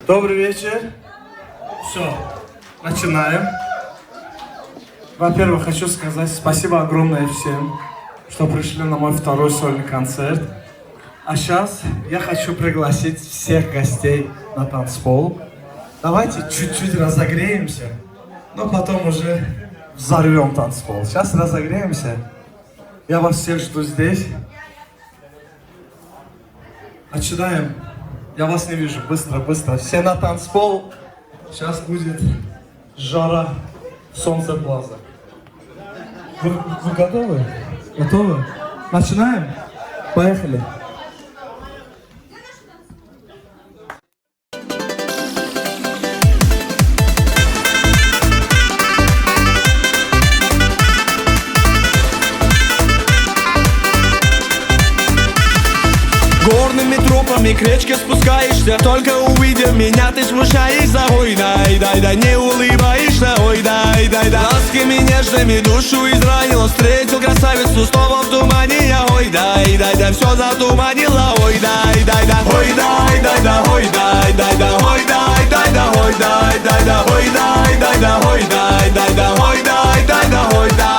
Добрый вечер. Все, начинаем. Во-первых, хочу сказать спасибо огромное всем, что пришли на мой второй сольный концерт. А сейчас я хочу пригласить всех гостей на танцпол. Давайте чуть-чуть разогреемся, но потом уже взорвем танцпол. Сейчас разогреемся. Я вас всех жду здесь. Начинаем. Я вас не вижу. Быстро, быстро. Все на танцпол. Сейчас будет жара, солнце плаза. Вы готовы? Готовы? Начинаем? Поехали. Горными тропами к речке спускаешься. Только увидев меня, ты смущаешься. Ой, дай, не улыбаешься. Ой, дай. Ласками нежными душу изранила. Встретил красавицу снова в тумане. Я ой, дай, все затуманила. Ой, дай, ой, дай, ой, дай, ой, дай, ой, дай, ой, дай, ой, дай.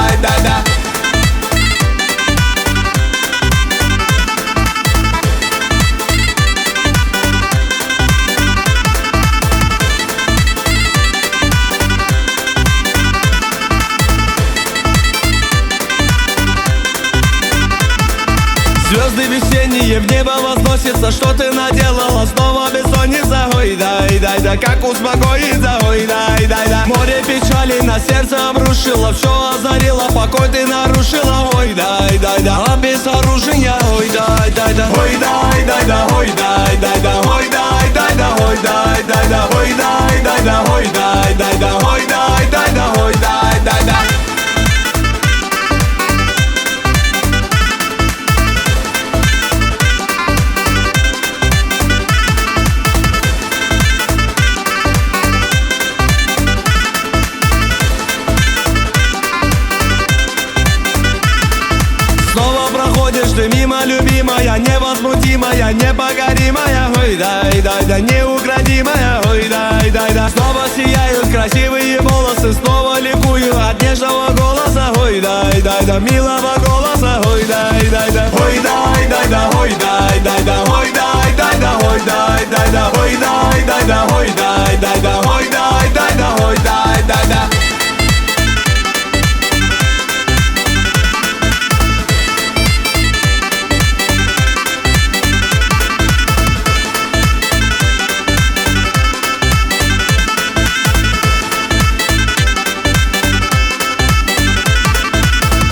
Звезды весенние в небо возносятся. Что ты наделала? Снова бессонница. Ой, дай, как успокоиться. Ой, дай. Море печали на сердце обрушило. Все озарило, покой ты нарушила. Ой, дай, а без оружия. Ой, дай, ой, дай, ой, дай, ой, дай, ой, дай, ой, дай. Ты мимо, любимая, невозмутимая, непокоримая. Ой, дай, неукротимая. Ой, дай. Снова сияют красивые волосы. Снова ликую от нежного голоса. Ой, дай, милого голоса. Ой, дай, ой, дай, ой, дай, ой, дай, ой, дай, ой, дай, ой, дай.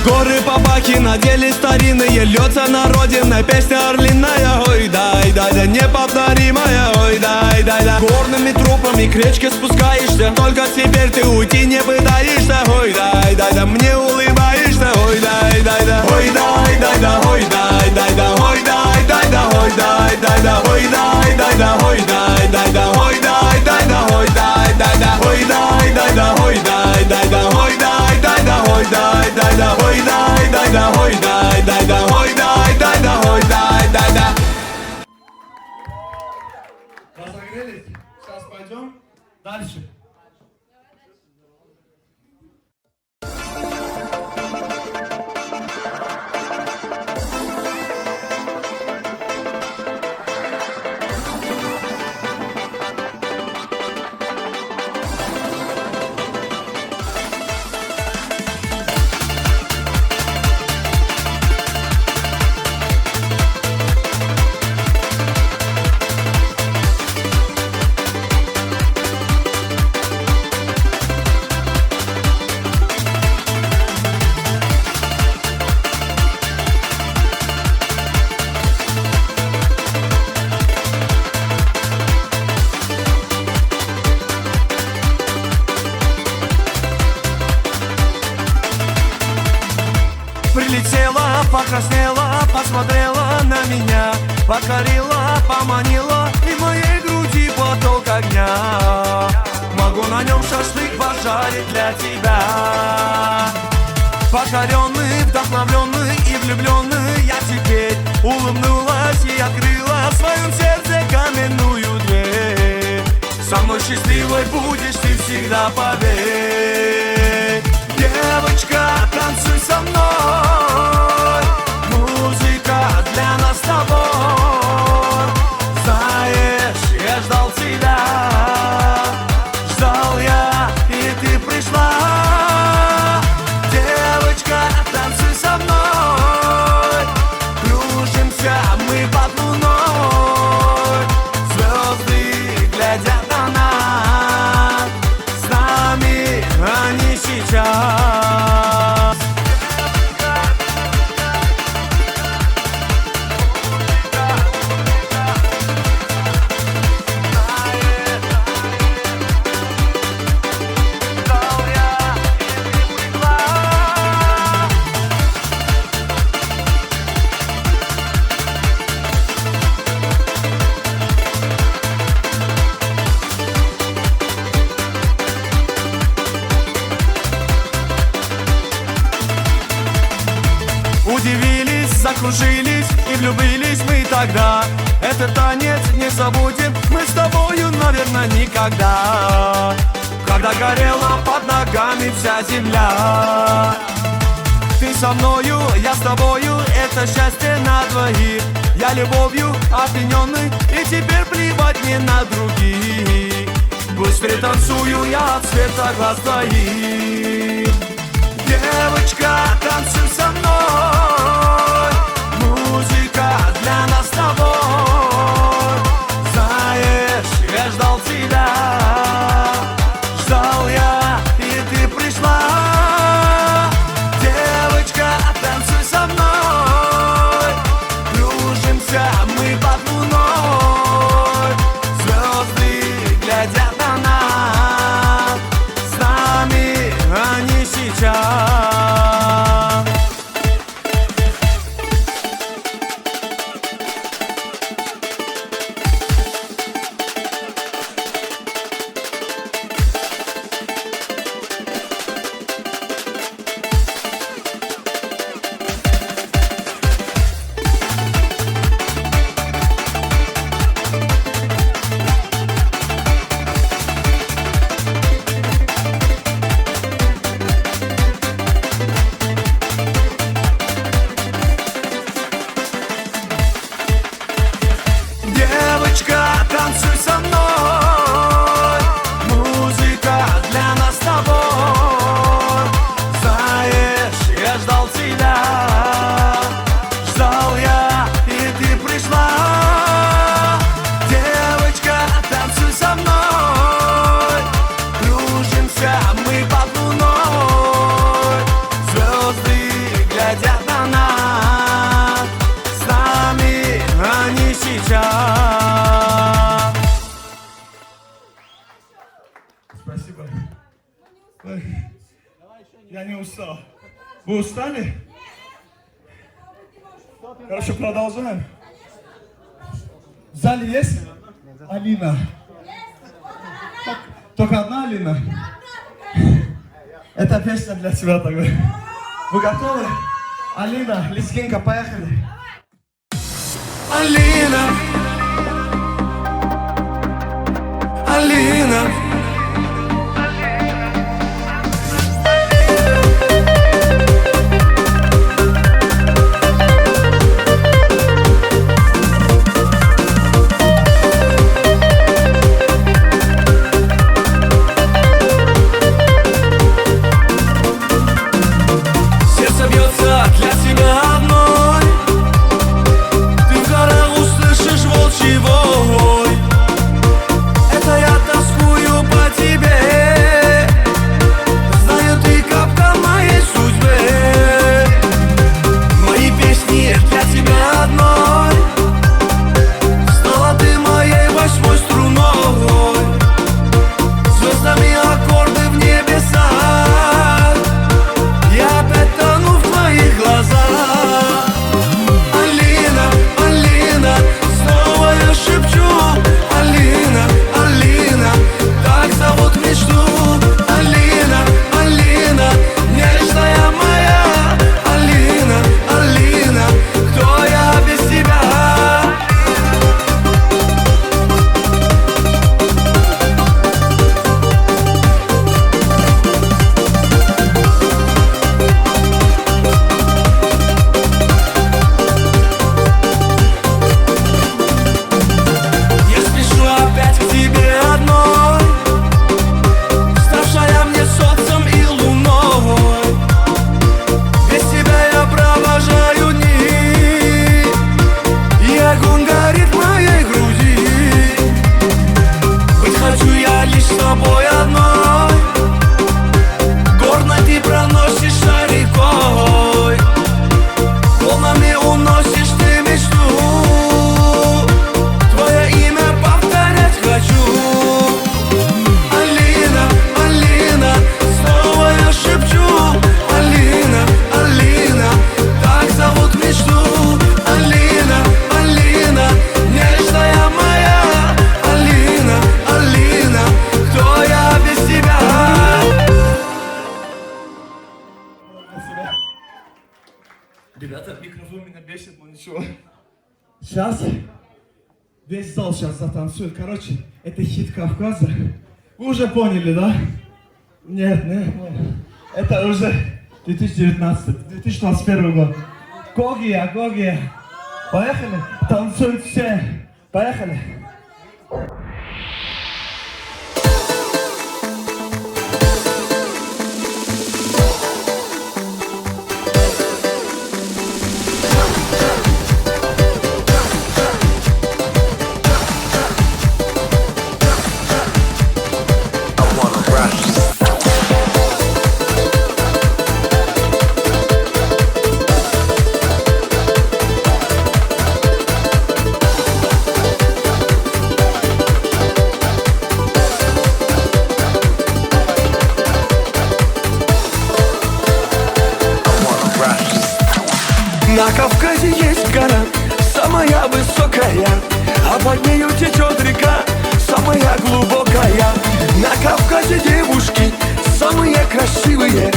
Горы Папахи надели старинные, льется на родине песня орлиная. Ой, дай, неповторимая. Ой, дай. Горными тропами к речке спускаешься. Только теперь ты уйти не пытаешься. Ой, дай, мне улыбаешься. Ой, дай, ой, дай, ой, дай, ой, дай, ой, дай, ой, Разогрелись? Сейчас пойдем дальше. Прилетела, покраснела, посмотрела на меня, покорила, поманила, и в моей груди поток огня. Могу на нем шашлык пожарить для тебя. Покоренный, вдохновленный и влюбленный, я теперь улыбнулась и открыла в своем сердце каменную дверь. счастливой будешь ты всегда, поверь. Девочка, танцуй со мной, музыка для нас с тобой. Знаешь, я ждал тебя, ждал я, и ты пришла. Девочка, танцуй со мной, кружимся мы под луной. Звезды глядят на нас, с нами они сейчас. Удивились, закружились и влюбились мы тогда. Этот танец не забудем мы с тобою, наверное, никогда. Когда горела под ногами вся земля. Ты со мною, я с тобою, это счастье на двоих. Я любовью опьяненный, и теперь плевать мне на других. Пусть пританцую я от цвета глаз твоих. Девочка, танцуй со мной, музыка для нас с тобой. Знаешь, я ждал тебя, ждал я, и ты пришла. Девочка, танцуй со мной, кружимся мы под луной. Звезды глядят на нас, с нами они сейчас. Девочка, танцуй со мной, музыка для нас с тобой. Знаешь, я ждал тебя, ждал я, и ты пришла. Девочка, танцуй со мной, кружимся мы под луной. Звезды глядят на нас, с нами они сейчас. Спасибо. Ой, я не устал. Вы устали? Хорошо, продолжаем. В зале есть Алина? Только одна Алина? Это песня для тебя тогда. Вы готовы? Алина, Лезгинка, поехали. Алина, Алина. Сердце бьется для тебя одной. Ты в горах услышишь волчий вой. Это я тоскую по Ничего. Сейчас весь зал сейчас затанцует. Короче, это хит Кавказа. Вы уже поняли, да? Нет, нет, нет. Это уже 2021 год. Гогия, Гогия. Поехали? Танцуют все. Поехали. На Кавказе есть гора, самая высокая, а под нею течет река, самая глубокая. На Кавказе девушки самые красивые,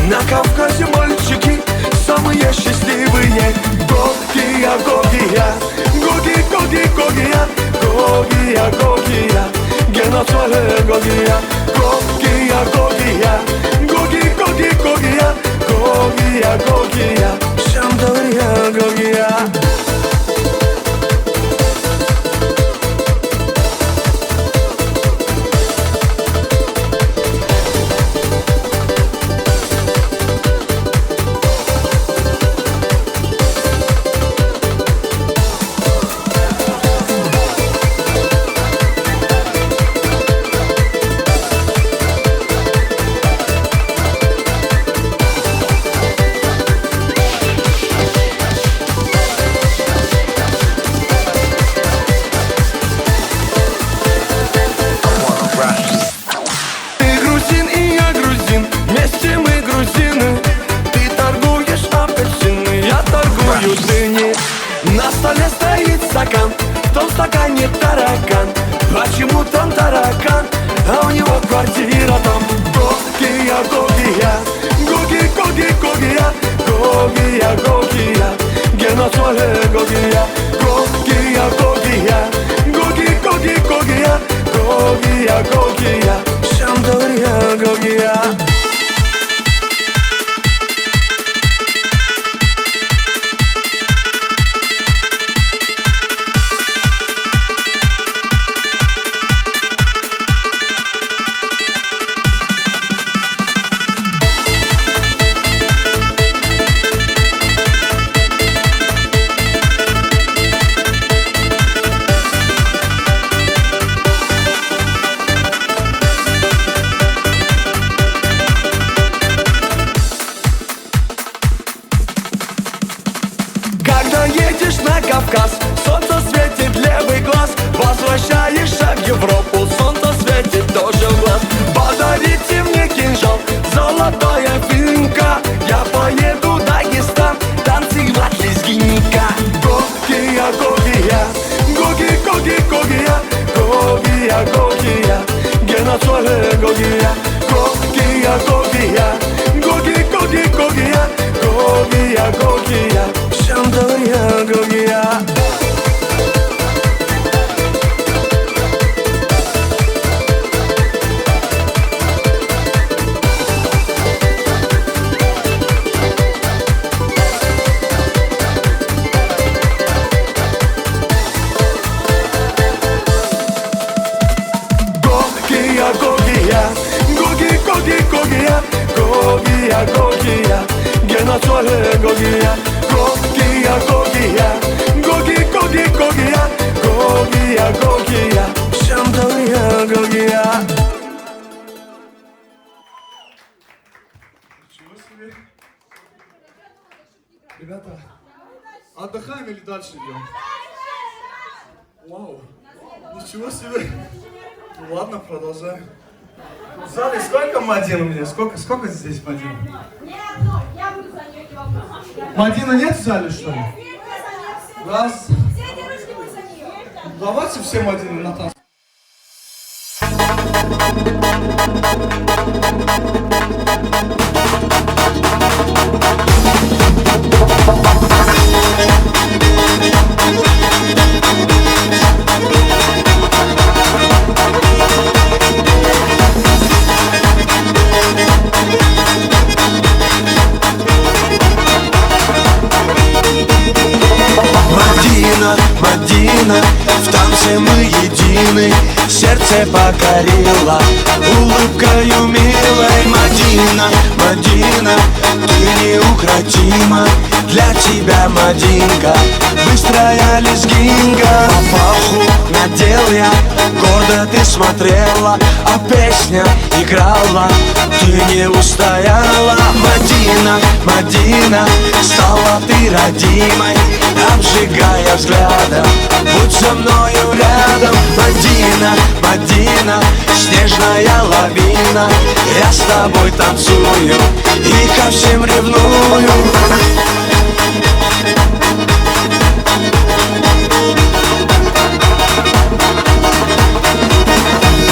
на Кавказе мальчики самые счастливые. Гогия, Гогия, Гоги, Гоги, Гогия, Гогия, Гогия, Геноцвале Гогия, Гогия, Гогия, Гоги, Гоги, Гогия, Гогия, Гогия, Шамдория, Гогия. На столе стоит стакан, в том стакане таракан. Почему там таракан, а у него квартира там? Гогия, Гогия, Гоги, Гоги, Гогия, Гогия, Гогия, Геноцвале Гогия, Гогия, Гогия, Гоги, Гоги, Гогия, Гогия, Гогия, Шамдория, Гогия. Когда едешь на Кавказ, солнце светит левый глаз. Возвращаешься в Европу, солнце светит тоже в глаз. Подарите мне кинжал, золотая финка. Я поеду в Дагестан, танцевать лезгинника. Гогия, Гогия, Гоги, Гоги, Гогия, Гогия, Гогия, Геноцвале Гогия, Гогия, Гогия, Гоги, Гоги, Гогия, Гогия, Гогия, Шамдория, Гогия. Гогия, Гогия, Гоги, Гоги, Гогия, Гогия, Гогия, Геноцвале Гогия, Гогия, Гогия, Гоги, Гоги, Гогия, Гогия, Гогия, Шамдория, Гогия. Ничего себе. Ребята, отдыхаем или дальше идем? Вау. Ничего себе. Ну ладно, продолжаем. В зале сколько Мадин у меня? Сколько здесь Мадин? Я буду за нее эти вопросы. Мадина нет в зале, что ли? Раз. Все девочки, мы за нее. Давайте все Мадины на танц. сердце покорила улыбкою милой. Мадина, Мадина, ты неукротима. Для тебя, Мадинка, быстрая лезгинка. Папаху надел я, гордо ты смотрела, а песня играла, ты не устояла. Мадина, Мадина, стала ты родимой, обжигая взглядом, будь со мною рядом. Мадина, Мадина, снежная лавина, я с тобой танцую и ко всем ревную.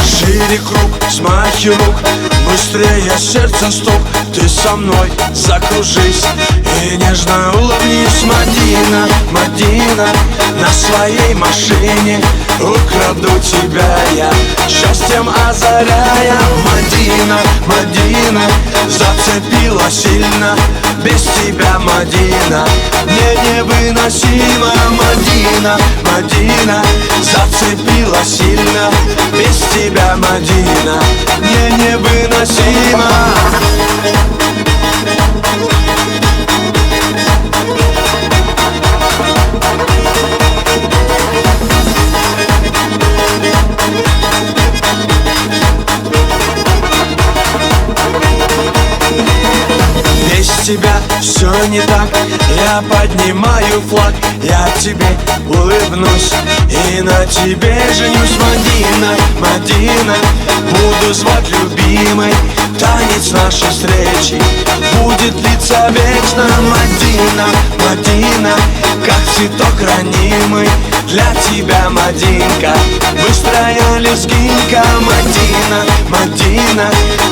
Шире круг, смахи рук, быстрее сердце стук. Ты со мной закружись и нежно улыбнись. Мадина, Мадина, на своей машине украду тебя я, счастьем озаряя. Мадина, Мадина, зацепила сильно, без тебя, Мадина, мне невыносимо. Мадина, Мадина, зацепила сильно, без тебя, Мадина, мне невыносимо. Без тебя все не так, я поднимаю флаг, я тебе улыбнусь и на тебе женюсь. Мадина, Мадина, буду звать любимой, танец нашей встречи будет длиться вечно. Мадина, Мадина, как цветок ранимый, для тебя, Мадинка, быстрая лезгинка. Мадина, Мадина,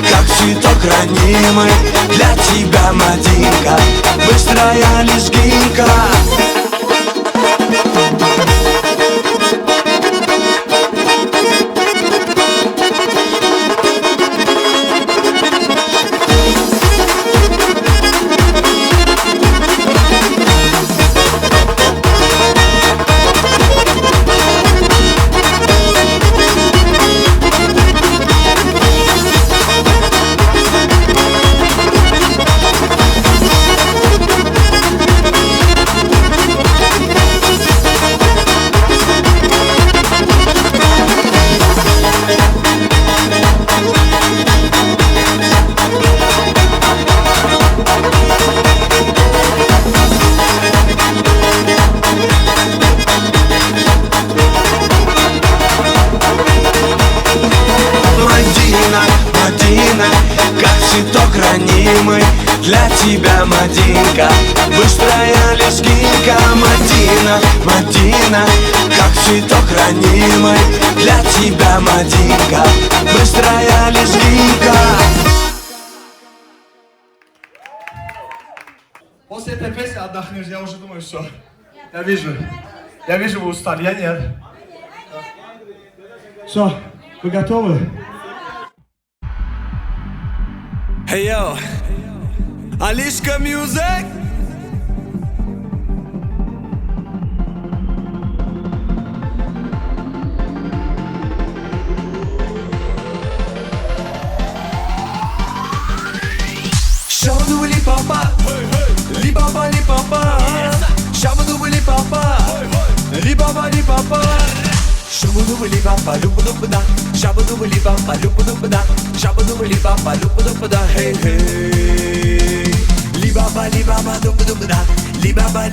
как цветок ранимый, для тебя, Мадинка, быстрая лезгинка. Мадина, как цветок ранимый, для тебя, Мадинка, быстрая лезгинка. Мадина, Мадина, как цветок ранимый, для тебя, Мадинка, быстрая лезгинка. После этой песни отдохнешь, я уже думаю, все. Я вижу, вы устали, я нет. Все, вы готовы? Hey yo, Alishka Music. Shabadoo li papa, li papa li papa. Shabadoo li papa, li papa li papa. Shabadoo li papa, lupa lupa da. Shabadoo li papa, lupa lupa da. Shabadoo li papa, lupa lupa da. Hey hey. Li papa lupa lupa da. Li papa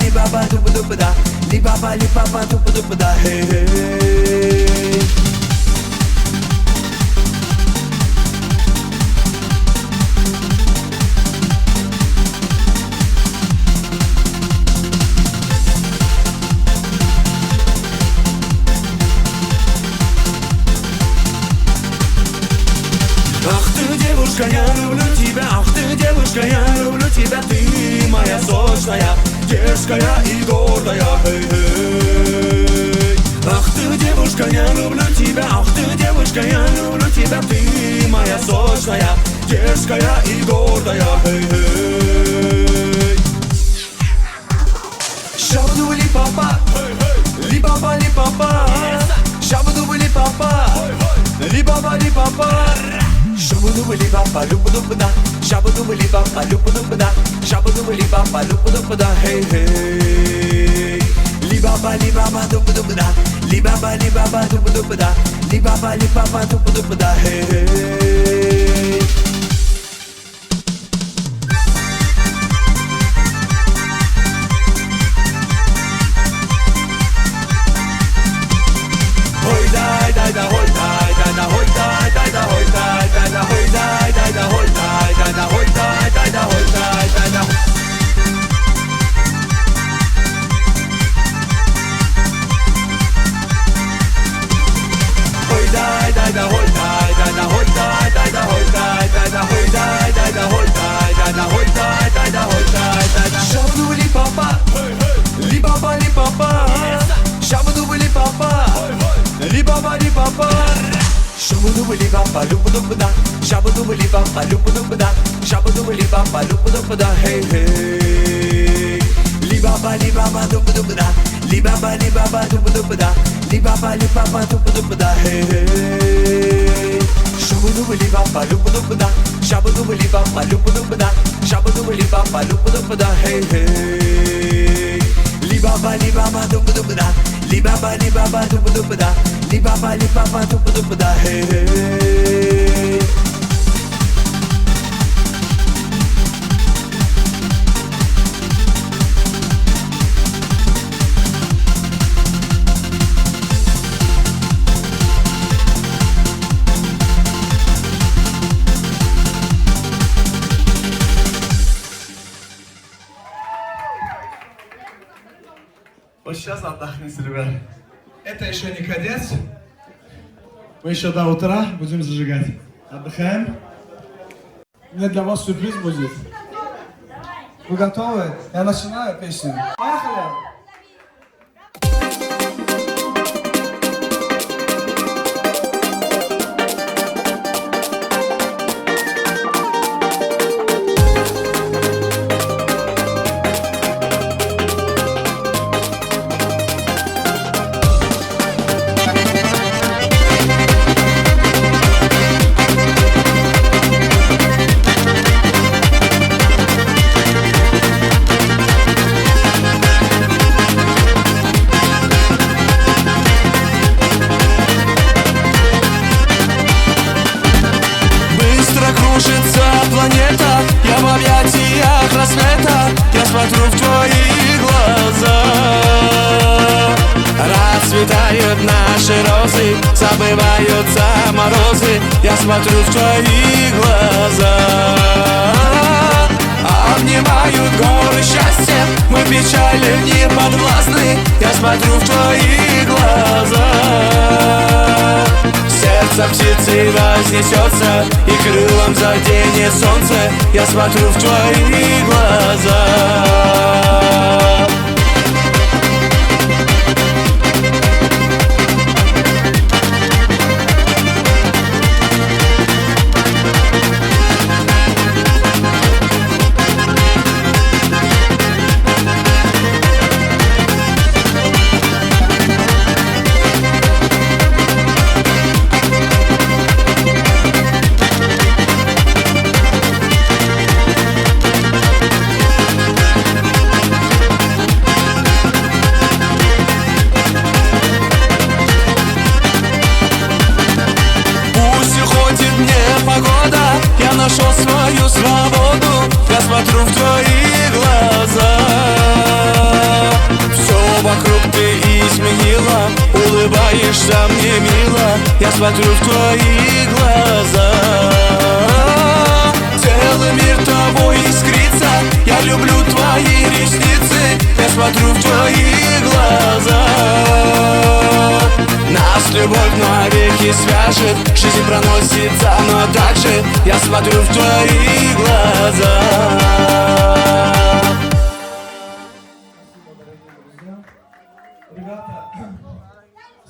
lupa lupa da. Li papa lupa lupa da. Hey hey. Я люблю тебя, ах ты, девушка, я люблю тебя. Ты моя сочная, дерзкая и гордая. Hey-hey. Ах ты, девушка, я люблю тебя, ах ты, девушка, я люблю тебя. Ты моя сочная, дерзкая и гордая. Hey-hey. Shabadoo li papa, li papa li papa. Shabadoo li papa, li папа. Шабу-дубы-ли-папа, любу-дубу-да. Шабу-дубы-ли-папа, любу-дубу-да. Шабу-дубы-ли-папа, любу-дубу-да. Хей-хей. Ли-баба, ли-баба, дубу-дубу-да. Ли-баба, ли-баба, дубу-дубу-да. Ли-баба, ли-баба, дубу-дубу-да. Хей-хей. Hoi dai dai da hoi dai dai da hoi dai dai da hoi dai dai da hoi dai dai da hoi dai dai da hoi dai dai da hoi dai dai da. Hoi dai dai da hoi dai dai da hoi dai dai da hoi dai dai da hoi dai dai da hoi dai dai da hoi dai dai da hoi dai dai da. Shabu-dubli papa, li papa li papa, shabu-dubli papa, li papa li papa. Shabu-dubli papa, lubu-dubu-da, shabu-dubli papa, lubu-dubu-da, shabu-dubli papa, lubu-dubu-da. Hey hey, li papa dubu-dubu-da, li papa dubu-dubu-da, li papa dubu-dubu-da. Hey hey, shabu-dubli papa, lubu-dubu-da, shabu-dubli papa, lubu-dubu-da, shabu-dubli papa, lubu-dubu-da. Hey hey, li papa dubu-dubu-da, li papa dubu-dubu-da, li papa dubu-dubu-da. Hey hey. Вот сейчас отдохните, ребят. Это еще не конец. Мы еще до утра будем зажигать. Отдыхаем. У меня для вас сюрприз будет. Вы готовы? Я начинаю песню. Поехали! Планета, я в объятиях рассвета, я смотрю в твои глаза. Расцветают наши розы, забываются морозы, я смотрю в твои глаза. Обнимают горы счастья, мы печали не подвластны, я смотрю в твои глаза. Сердце птицы вознесется и крылом заденет солнце, я смотрю в твои глаза. Я нашел свою свободу, я смотрю в твои глаза. Все вокруг ты изменила, улыбаешься мне мило, я смотрю в твои глаза. Целый мир тобой искрится, я люблю твои ресницы, я смотрю в твои глаза. Нас любовь навеки свяжет, жизнь проносится, но также я смотрю в твои глаза. Ребята,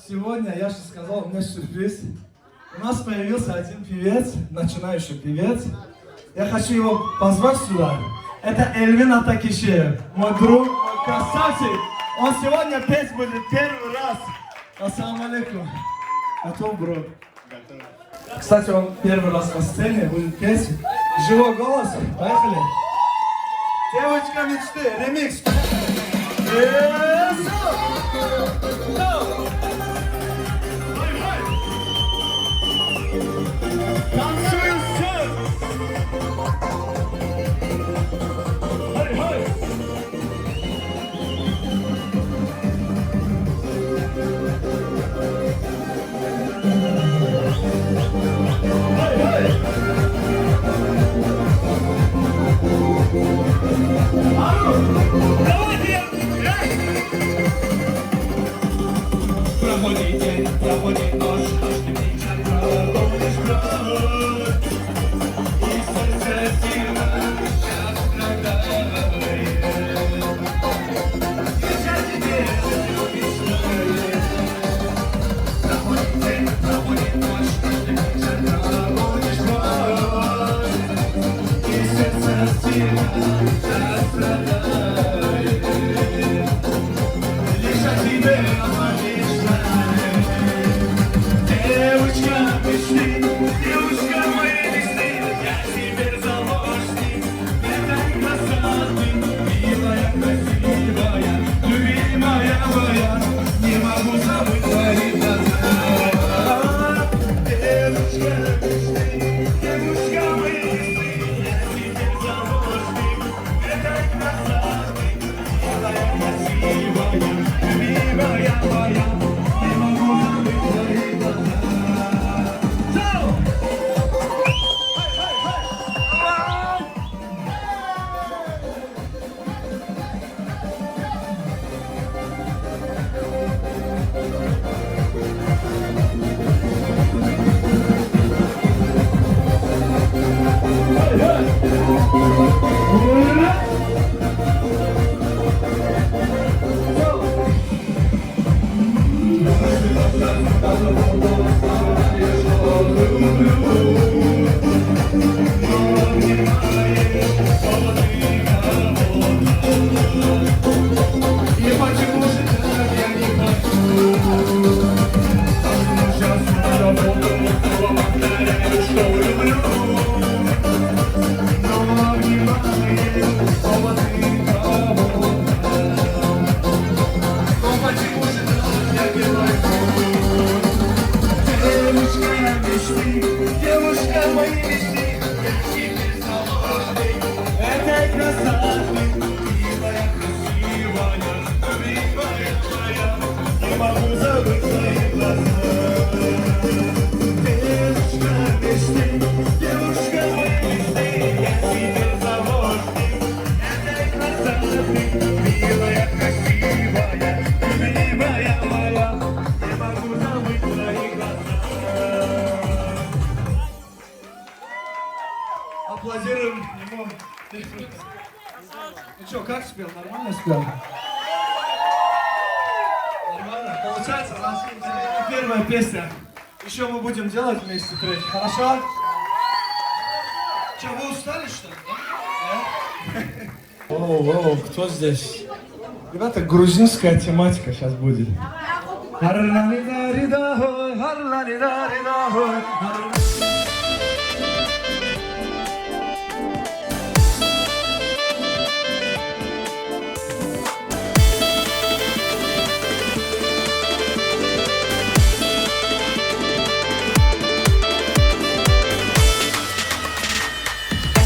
сегодня я же сказал, у меня сюрприз. У нас появился один певец, начинающий певец. Я хочу его позвать сюда. Это Эльвин Атакишев, мой друг, мой красавчик. Он сегодня петь будет первый раз. Ассаламу алейкум. Готов, бро? Готов. Кстати, он первый раз на сцене будет петь. Живой голос. Поехали. Девочка мечты. Ремикс. Танцуем все! Хай-хай! Хай-хай! Давайте! Проходит день, проходит ночь, каждый вечер проходишь кровь. И сердце сильно сейчас страдает. Я тебе любишь. Проходит день, проходит ночь, каждый вечер проходишь кровь. И сердце сильно сейчас страдает. Лишь о тебе молишь. Девочка мечты, девушка моей мечты, я теперь заложник этой красоты. Милая, красивая, любимая моя, не могу забыть твои глаза. Девушка мечты, девушка моей мечты, я теперь заложник этой красоты. Милая, красивая, любимая моя, не могу забыть твои глаза. И почему же так я не хочу? Потому что работу, повторяю, что люблю. Но внимание, поводы кого-то. Но почему же так я не хочу? Девушка мечты, девушка моей мечты, я теперь заложник этой красоты. Милая, красивая, любимая твоя, не могу забыть твои глаза. Девушка мечты, девушка моей мечты, я теперь заложник этой красоты. Милая, красивая, любимая моя, не могу забыть твои глаза. Аплодируем ему. Ну что, как спел? Нормально спел? Нормально? Получается, у нас первая песня. Еще мы будем делать вместе трек. Хорошо? Че, вы устали, что ли? Да? Оу, кто здесь? Ребята, грузинская тематика сейчас будет.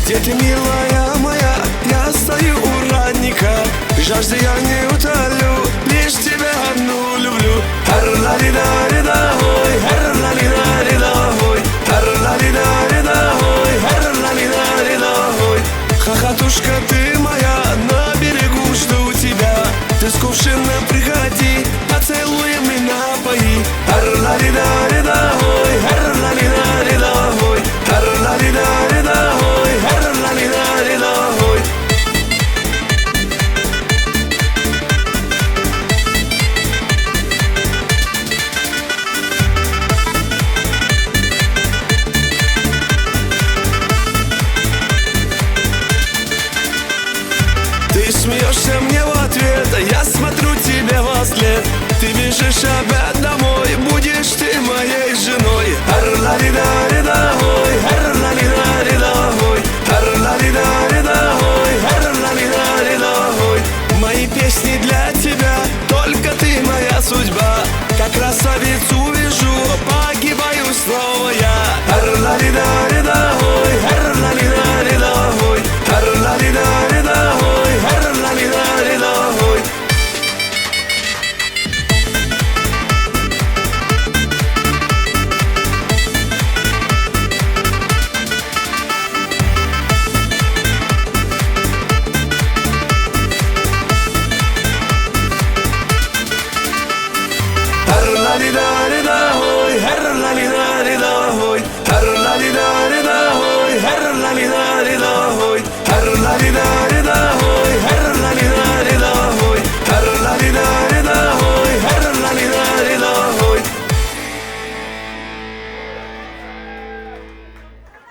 Где ты, милая моя, я стою у родника. Жажды я не утолю, лишь тебя одну люблю. Хар-ла-ли-да-ри-да-ой, хар-ла-ли-да-ри-да-ой, хар-ла-ли-да-ри-да-ой, хар-ла-ли-да-ри-да-ой. Хохотушка ты моя, на берегу жду тебя. Ты с кувшином приходи, поцелуем и напои. Хар-ла-ли-да-ри-да-ой, хар-ла-ли-да-ри-да-ой, хар-ла-ли-да-ри-да-ой, хар-ла-ли-да-ри-да-ой. Ты смеешься мне в ответ, а я смотрю тебе вослед. Ты бежишь опять домой, будешь ты моей женой. Ар-ла-ли-да-ри-да.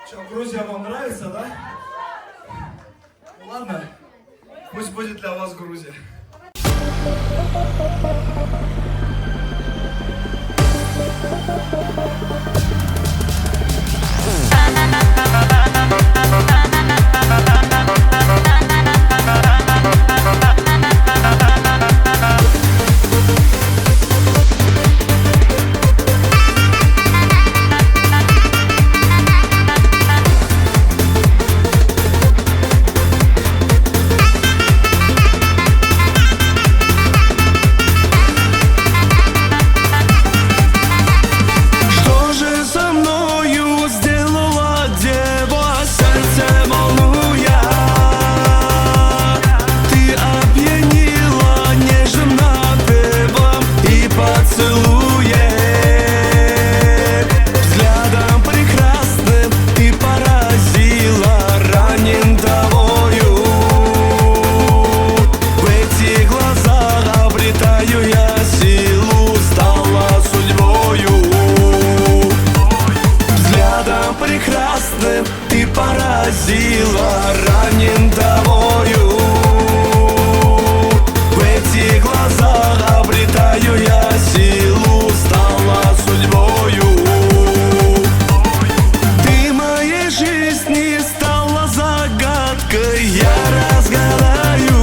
Что, Грузия вам нравится, да? Ну ладно, пусть будет для вас Грузия. Ты поразила, ранен тобою. В этих глазах обретаю я силу, стала судьбою. Ты моей жизни стала загадкой, я разгадаю.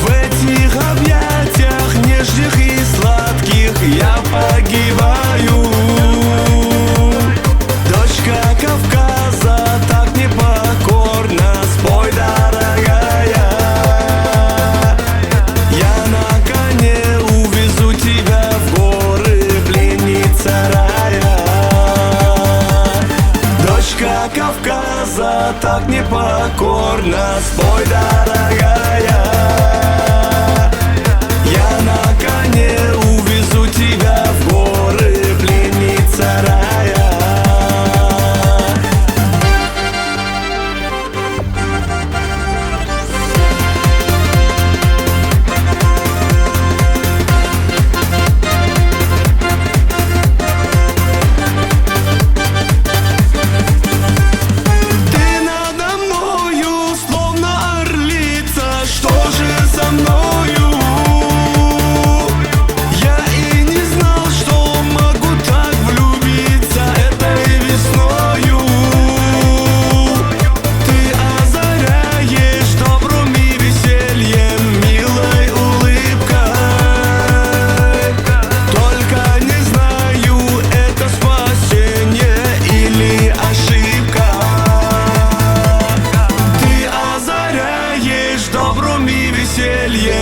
В этих объятиях нежных и сладких я погибаю. Кавказа так непокорна, спой, дорогая. Я на коне увезу тебя в горы, пленница рая. Дочка Кавказа так непокорна, спой, дорогая. Я на коне увезу тебя в горы, пленница рая.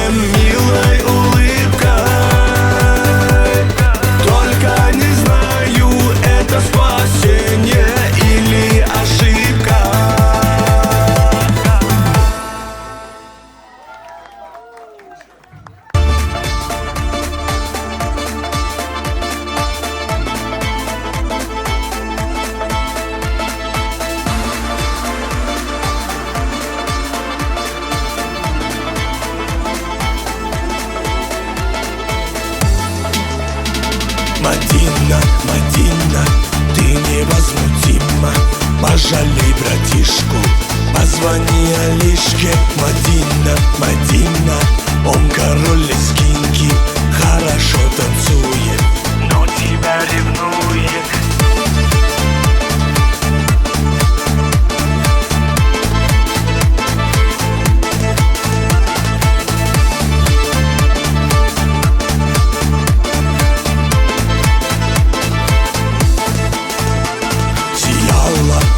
Милой улыбкой. Только не знаю, это спасение или ошибка. Мадина, Мадина, ты невозмутима. Пожалей братишку, позвони Алишке. Мадина, Мадина, он король лезгинки, хорошо танцует, но тебя ревнует.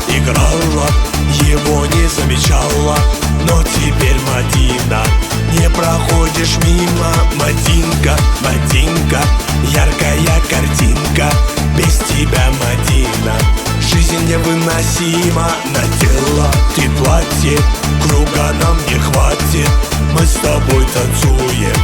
Играла, его не замечала, но теперь Мадина, не проходишь мимо. Мадинка, Мадинка, яркая картинка, без тебя, Мадина, жизнь невыносима. Надела ты платье, круга нам не хватит. Мы с тобой танцуем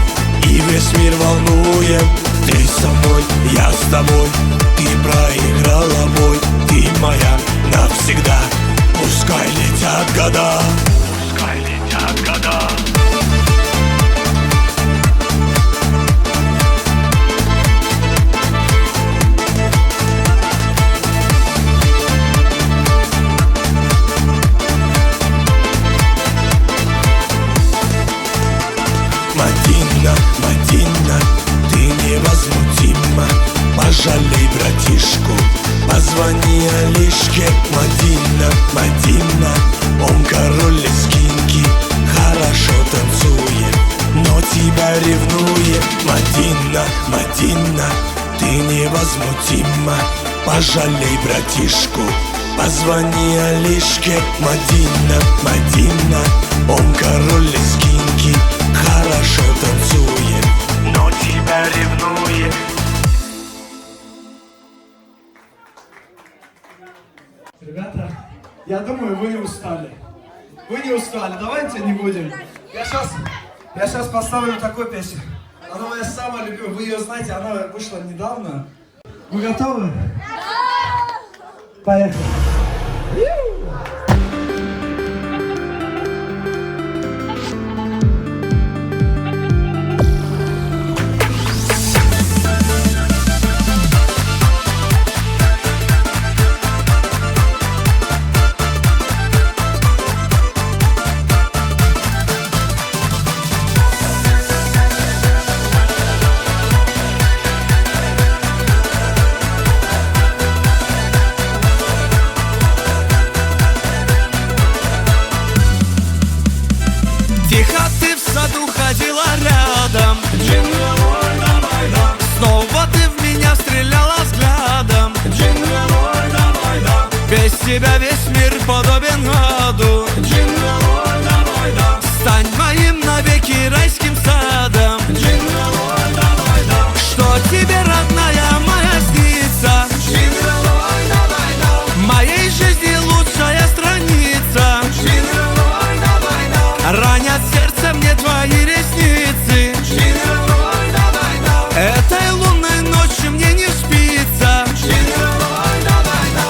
и весь мир волнуем. Ты со мной, я с тобой, ты проиграла бой. Ты моя навсегда, пускай летят года. Позвони Алишке, Мадина, Мадина. Он король лезгинки, хорошо танцует, но тебя ревнует. Мадина, Мадина, ты невозмутима, пожалей братишку. Позвони Алишке, Мадина, Мадина. Он король лезгинки, хорошо танцует, но тебя ревнует. Ребята, я думаю, вы не устали. Вы не устали, давайте не будем. Я сейчас поставлю такую песню. Она моя самая любимая, вы ее знаете, она вышла недавно. Вы готовы? Да! Поехали. Тихо ты в саду ходила рядом, джингл-ой, давай, да. Снова ты в меня стреляла взглядом, джингл-ой, давай, да. Без тебя весь мир подобен аду, джингл-ой, давай, да. Стань моим навеки райским садом, джингл-ой, давай, да. Что тебе, родная моя, снится, джингл-ой, давай, да. Моей жизни лучшая страница, джингл-ой, давай, да. Ранят сердце мне твои ресницы, джингл-ой, давай, да. Этой лунной ночью мне не спится, джингл-ой, давай, да.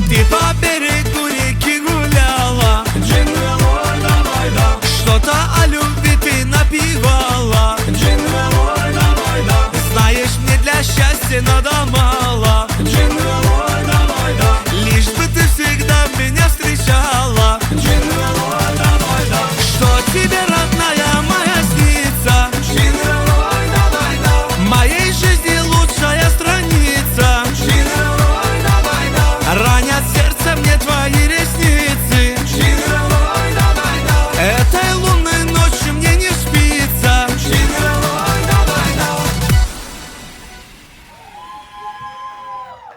Ты по берегу реки гуляла, джингл-ой, давай, да. Что-то о любви ты напевала, джингл-ой, давай, да. Знаешь, мне для счастья надо мало, джингл-ой, давай, да. Лишь бы ты всегда меня встречала, джингл-ой, давай, да. Что тебе, родная моя, снится, джингл-ой, давай, да. Моей жизни лучшая страница, джингл-ой, давай, да. Ранят сердце мне твои ресницы, джингл-ой, давай, да. Этой лунной ночью мне не спится, джингл-ой, давай, да.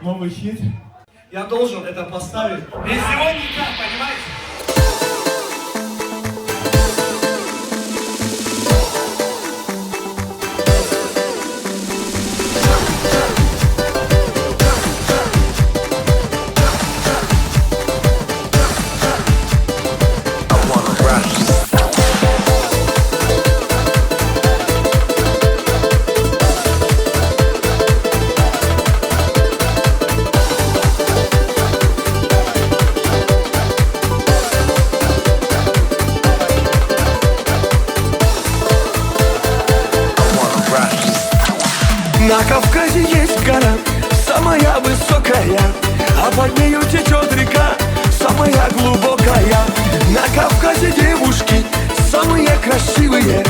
Новый хит. Я должен это поставить. Без него никак, понимаете? На Кавказе есть гора, самая высокая, а под нею течет река, самая глубокая. На Кавказе девушки самые красивые,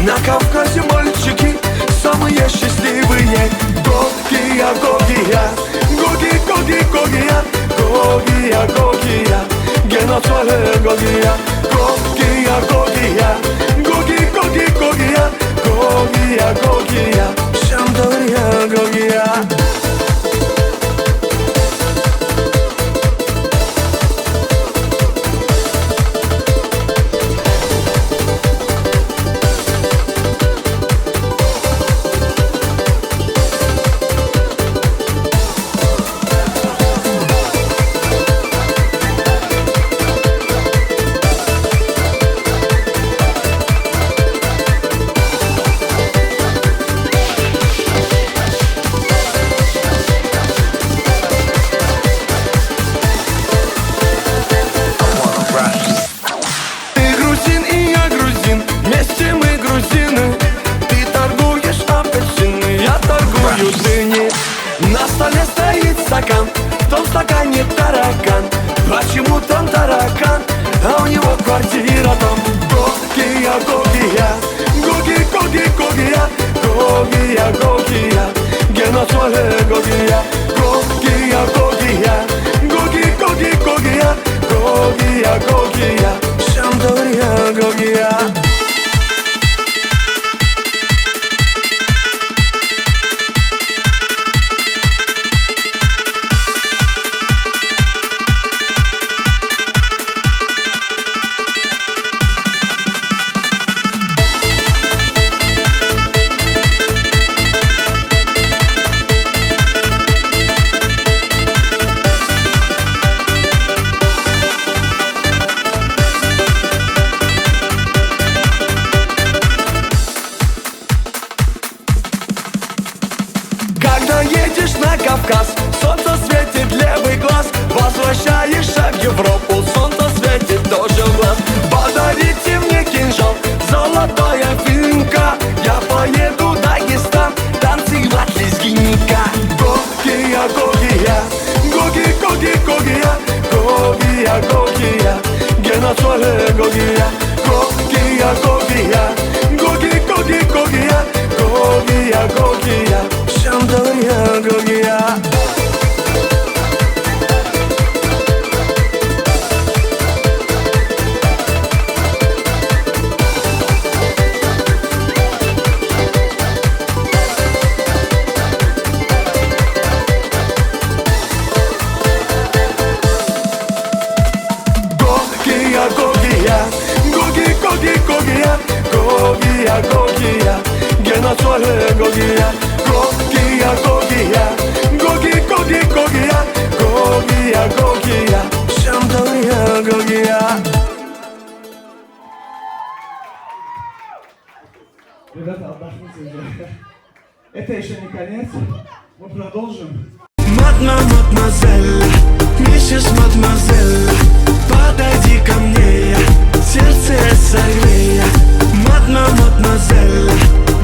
на Кавказе мальчики самые счастливые. Гогия, Гогия, Гоги, Гоги, Гогия, Гогия, Гогия, Геноцоле Гогия, Гогия, Гогия, Гоги, Гоги, Гогия, Гогия, Гогия, Шамдория, Гогия. квартира там. Гогия, Гогия, Гоги, Гоги, Гогия, Гогия, Гогия, Гена Соле, Гогия, Гогия, Гогия, Гоги, Гоги, Гогия, Гогия, Гогия, Шамдория, Гогия. Когда едешь на Кавказ, солнце светит левый глаз. Возвращаешься в Европу, солнце светит тоже в глаз. Подарите мне кинжал, золотая финка. Я поеду в Дагестан, танцевать лезгинника. Гогия, Гогия, Гоги, Гоги, Гогия, Гогия, Гогия, Гена Соле, Гогия, Гогия, Гогия, Гоги, Гоги, Гогия, Гогия, Гогия, Шамдория, Гогия. Гогия, Гогия, Гоги, Гоги, Гогия, Гогия, Гогия, Гена Соле, Гогия, Гогия, Гогия, Гоги, Гоги, Гогия, Гогия, Гогия, Шамдория, Гогия. Ребята, отдохните уже. Это еще не конец. Мы продолжим. Мадемуазель, миссис Мадемуазель, подойди ко мне, сердце согрея. Мадемуазель,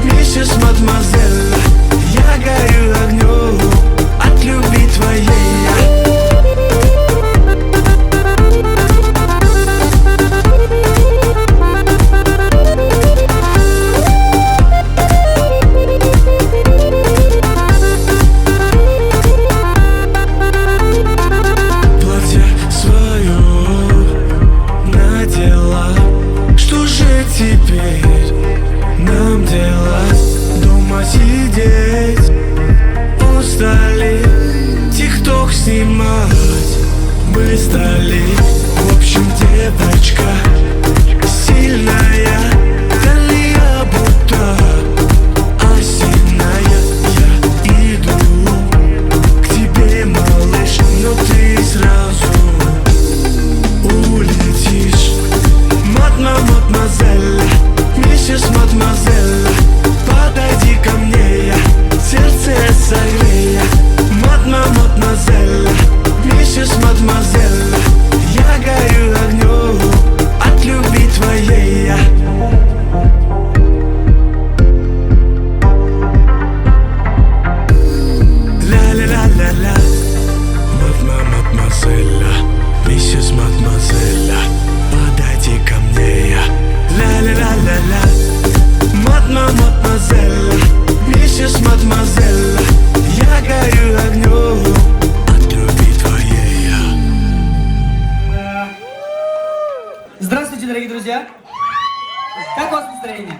миссис Мадемуазель, я горю огнем от любви твоей. Платье свое надела, что же теперь нам делать? Дома сидеть, устали, тикток снимать, мы стали. В общем, девочка сильная, талия будто осенняя. Я иду к тебе, малыш, но ты сразу улетишь. Мадемуазель, миссис Мадемуазель, подойди ко мне, сердце согрея. Мадемуазель, миссис Мадемуазель, я горю огнем от любви твоей. Ля-ля-ля-ля-ля, мадемуазель, миссис Мадемуазель, подойди ко мне. Ля-ля-ля-ля-ля, мадемуазель, миссис Мадемуазель, я горю огнем от любви твоей. Здравствуйте, дорогие друзья! Как у вас настроение?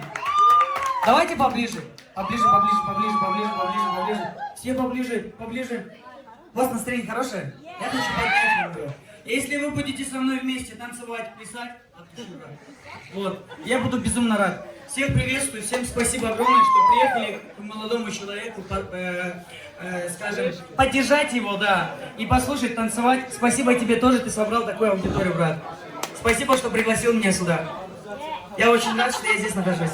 Давайте поближе. Поближе, поближе, поближе, поближе, поближе, поближе. Все поближе, поближе. У вас настроение хорошее? Я хочу поднять его. Если вы будете со мной вместе танцевать, плясать, от души рад. Вот, я буду безумно рад. Всех приветствую, всем спасибо огромное, что приехали к молодому человеку, скажем, поддержать его, да, и послушать, танцевать. Спасибо тебе тоже, ты собрал такую аудиторию, брат. Спасибо, что пригласил меня сюда. Я очень рад, что я здесь нахожусь.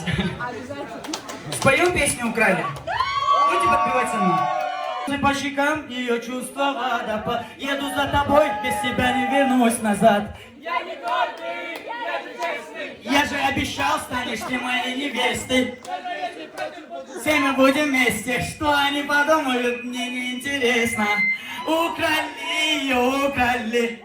Споем песню «Украли». Будете подпевать со мной? По щекам ее чувства водопад. Еду за тобой, без тебя не вернусь назад. Я не гордый, я же честный. Я же обещал, станешь ты моей невестой. Все мы будем вместе. Что они подумают, мне не интересно. Украли ее, украли.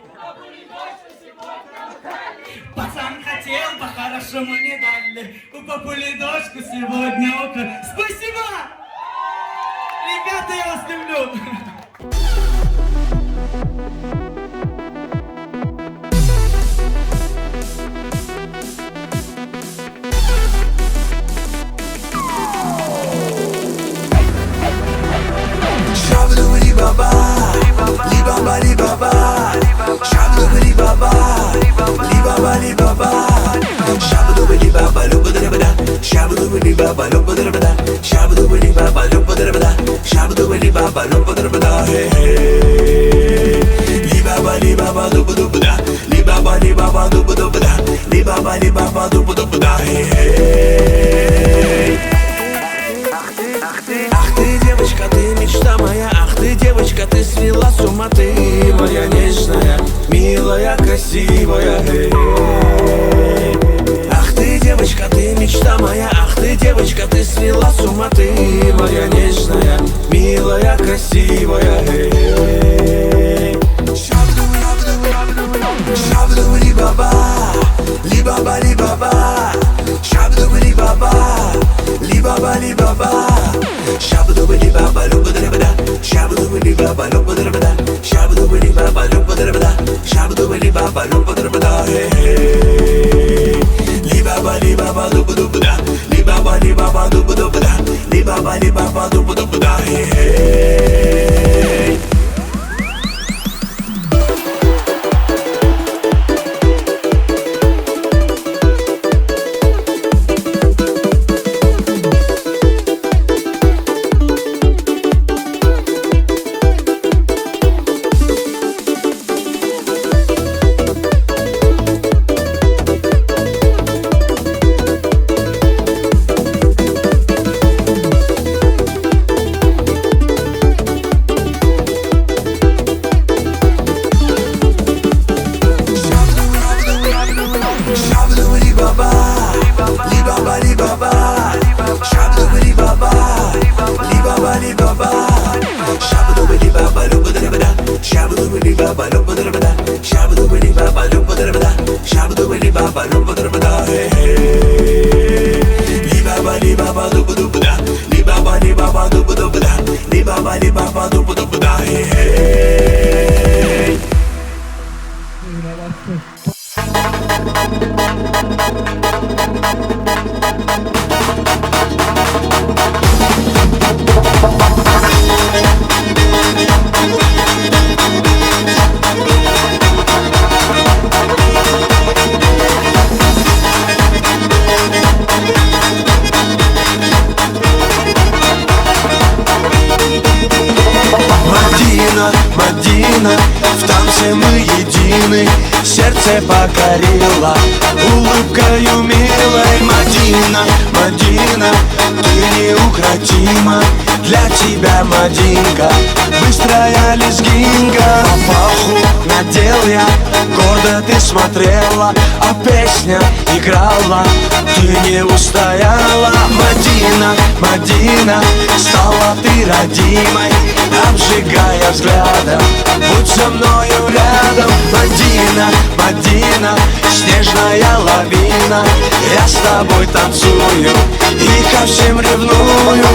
Пацан хотел, по-хорошему не дали. У папули дочку сегодня окна. Спасибо! Ребята, я вас люблю! Шабду-ли-баба, ли-баба-ли-баба, шабду-ли-баба, ли-баба-ли-баба, шабду-ли-баба, любу-да-да-да, шабду-ли-баба, любу-да-да-да, шабду-ли-баба, любу-да-да-да, шабду-ли-баба, любу-да-да-да, ли-баба-ли-баба, дубу-дубу-да, ли-баба-ли-баба, дубу-дубу-да, ли-баба-ли-баба, дубу-дубу-да, ах ты, девочка, ты мечта моя, ах ты, девочка, ты свела с ума, ты моя нежная, милая, красивая. Ах ты, девочка, ты мечта моя, ах ты, девочка, ты свела с ума, ты моя нежная, милая, красивая. Шабду-ли-баба, ли-баба-ли-баба, шабду-ли-баба, ли-баба-ли-баба, шабду-ли-баба, любу-да-да-да, шабду-ли-баба, любу-да-да-да, шабду-ли-баба, любу-да-да-да, шабду-ли-баба, любу-да-да-да, ли-баба-ли-баба, дубу-дубу-да, ли-баба-ли-баба, дубу-дубу-да, ли-баба-ли-баба, дубу-дубу-да. Мадина, в танце мы едины, сердце покорила улыбкою милой. Мадина, Мадина, ты неукротима, для тебя, Мадинка, быстрая лезгинка. Папаху надел я, гордо ты смотрела, а песня играла, ты не устояла. Мадина, Мадина, стала ты родимой, обжигая взглядом, будь со мною рядом. Мадина, Мадина, снежная лавина, я с тобой танцую и ко всем ревную.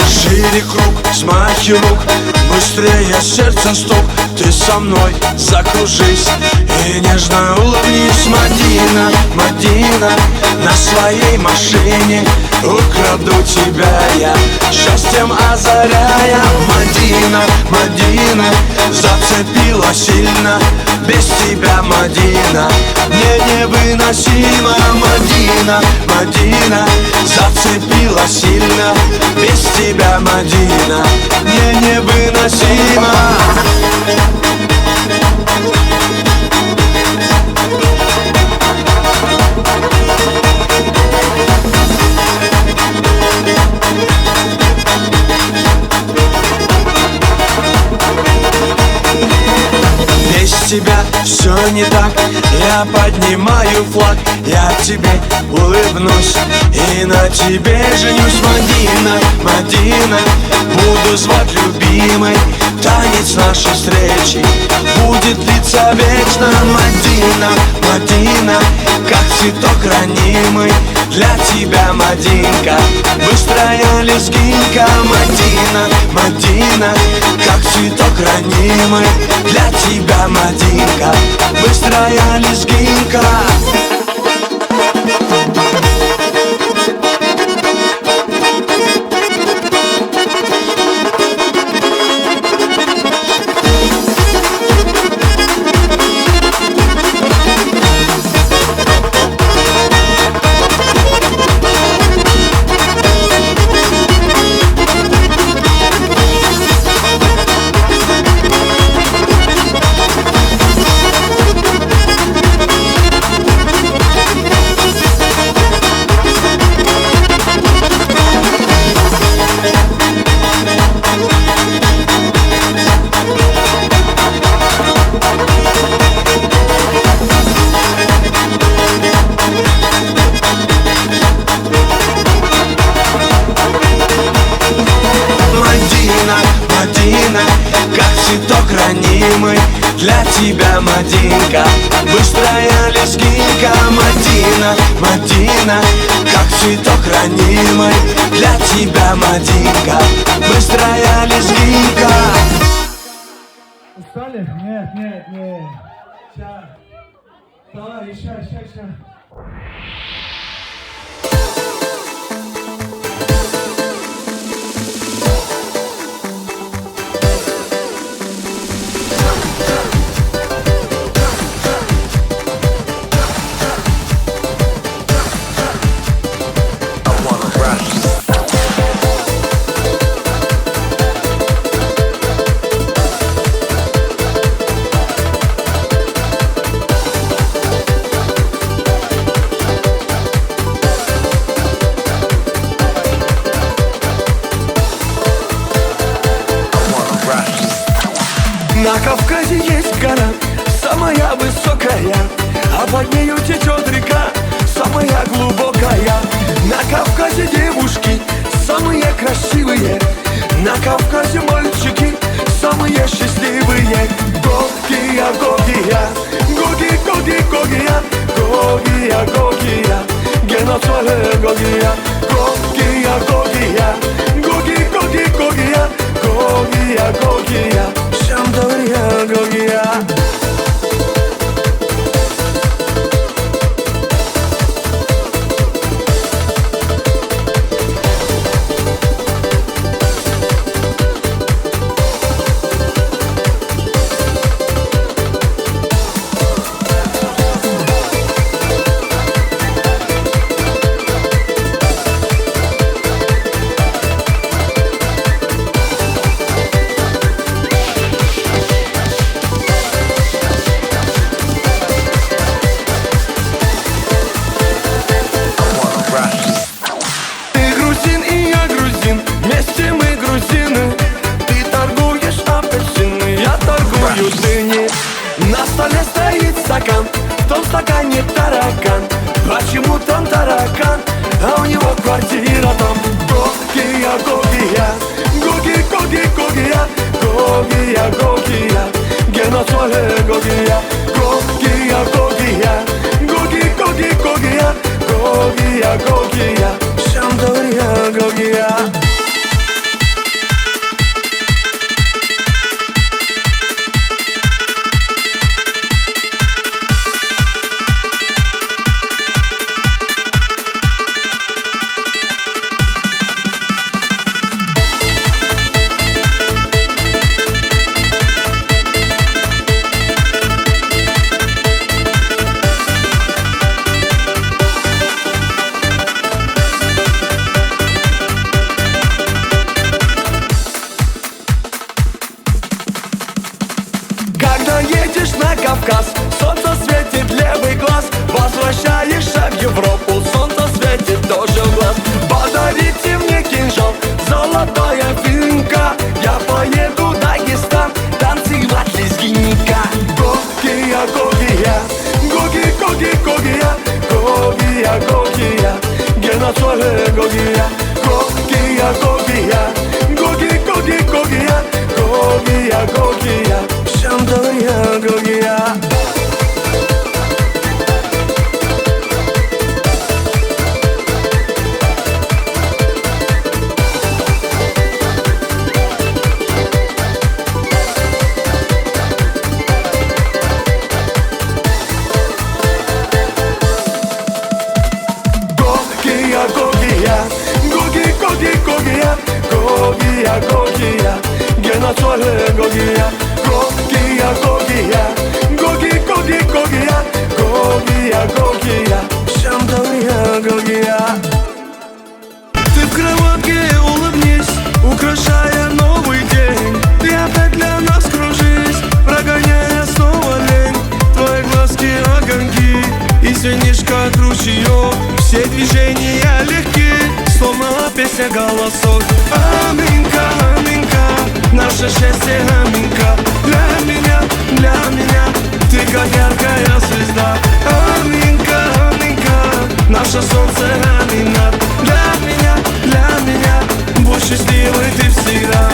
Шире круг, смахи рук, быстрее сердце стук, ты со мной закружись и нежно улыбнись. Мадина, Мадина, на своей машине украду тебя я, счастьем озаряя. Мадина, Мадина, зацепила сильно, без тебя, Мадина, мне невыносимо. Мадина, Мадина, зацепила сильно, без тебя, Мадина, мне невыносимо. Без тебя все не так, Я поднимаю флаг, я тебе улыбнусь и на тебе женюсь. Мадина, Мадина, буду звать любимой. Танец нашей встречи будет длиться вечно. Мадина, Мадина, как цветок ранимый. Для тебя, Мадинка, быстрая лезгинка. Мадина, Мадина, как цветок ранимый. Для тебя, Мадинка, быстрая лезгинка. Для тебя, Мадинка, быстрая лезгинка. Мадина, Мадина, как цветок ранимый. Для тебя, Мадинка, быстрая лезгинка. Устали? Нет, нет, нет. Сейчас. Давай, еще. На Кавказе есть гора, самая высокая, а под нею течет река, самая глубокая. На Кавказе девушки самые красивые, на Кавказе мальчики самые счастливые. Гогия, Гогия, Гоги, Гоги, Гогия, Гогия, Гогия, Геноцвале Гогия, Гогия, Гогия, Гоги, Гоги, Гогия, Гогия, Гогия, Шамдория, Гогия. На столе стоит стакан, в том стакане таракан. Почему там таракан, а у него квартира там? Гогия, Гогия, Гоги, Гоги, Гогия, Гогия, Гогия, Геноцвале Гогия, Гогия, Гогия, Гоги, Гоги, Гогия, Гогия, Гогия, Шамдория, Гогия. синишка ручеек, все движения легки, словно песня голосов. Аминка, аминка, наше счастье аминка. Для меня, ты как яркая звезда. Аминка, аминка, наше солнце амина. Для меня, будь счастливой ты всегда.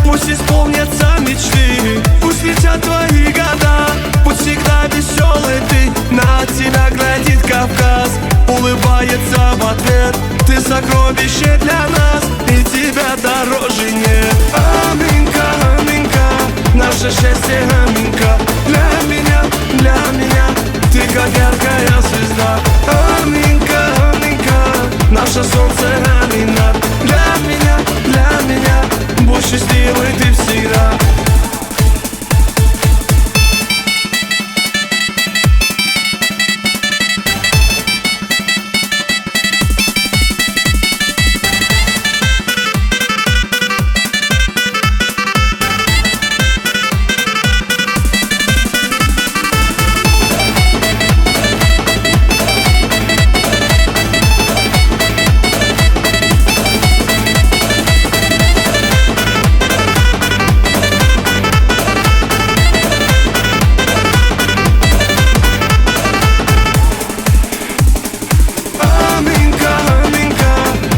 Пусть исполнятся мечты, пусть летят твои года, пусть всегда веселый ты. На тебя глядит Кавказ, улыбается в ответ. Ты сокровище для нас, и тебя дороже нет. Аминка, аминка, наше счастье аминка. Для меня, ты как яркая звезда. Аминка, аминка, наше солнце амина. Для меня, будь счастливой ты всегда.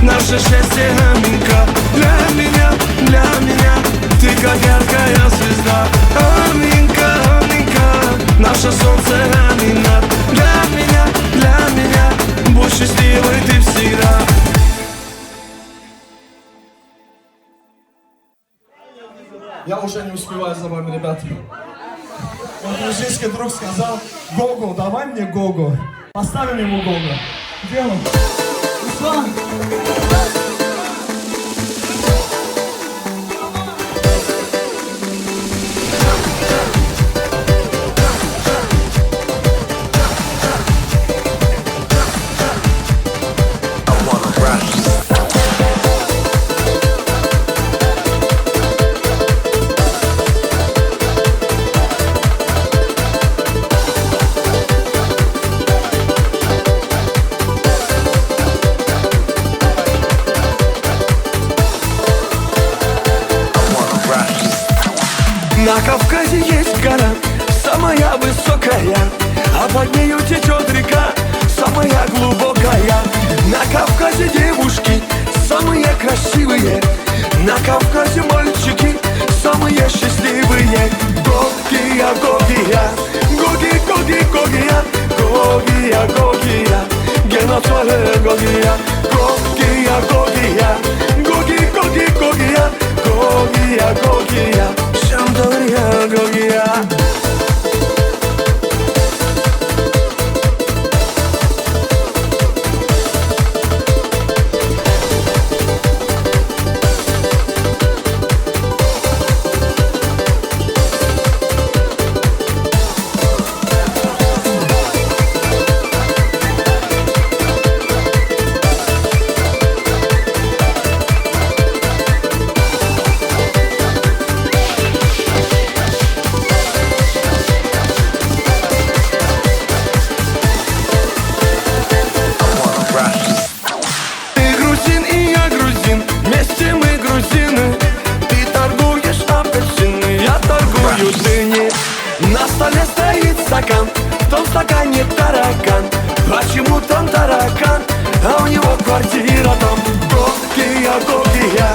Наше счастье аминка. Для меня, ты как яркая звезда. Аминка, аминка, наше солнце амина. Для меня, будь счастливой ты всегда. Я уже не успеваю за вами, ребята. Мой дружиський друг сказал: Гого, давай мне Гого. Поставим ему Гого. Где он? Руслан! На Кавказе есть гора, самая высокая, а под нею течет река, самая глубокая. На Кавказе девушки самые красивые, на Кавказе мальчики самые счастливые. Гогия, Гогия, Гоги, Гоги, Гогия, Гогия, Гогия, Геноцоле Гогия, Гогия, Гогия, Гоги, Гоги, Гогия, Гогия, Гогия, Шамдория, Гогия. На столе стоит стакан, в том стакане таракан. Почему там таракан, а у него квартира там? Гогия, Гогия,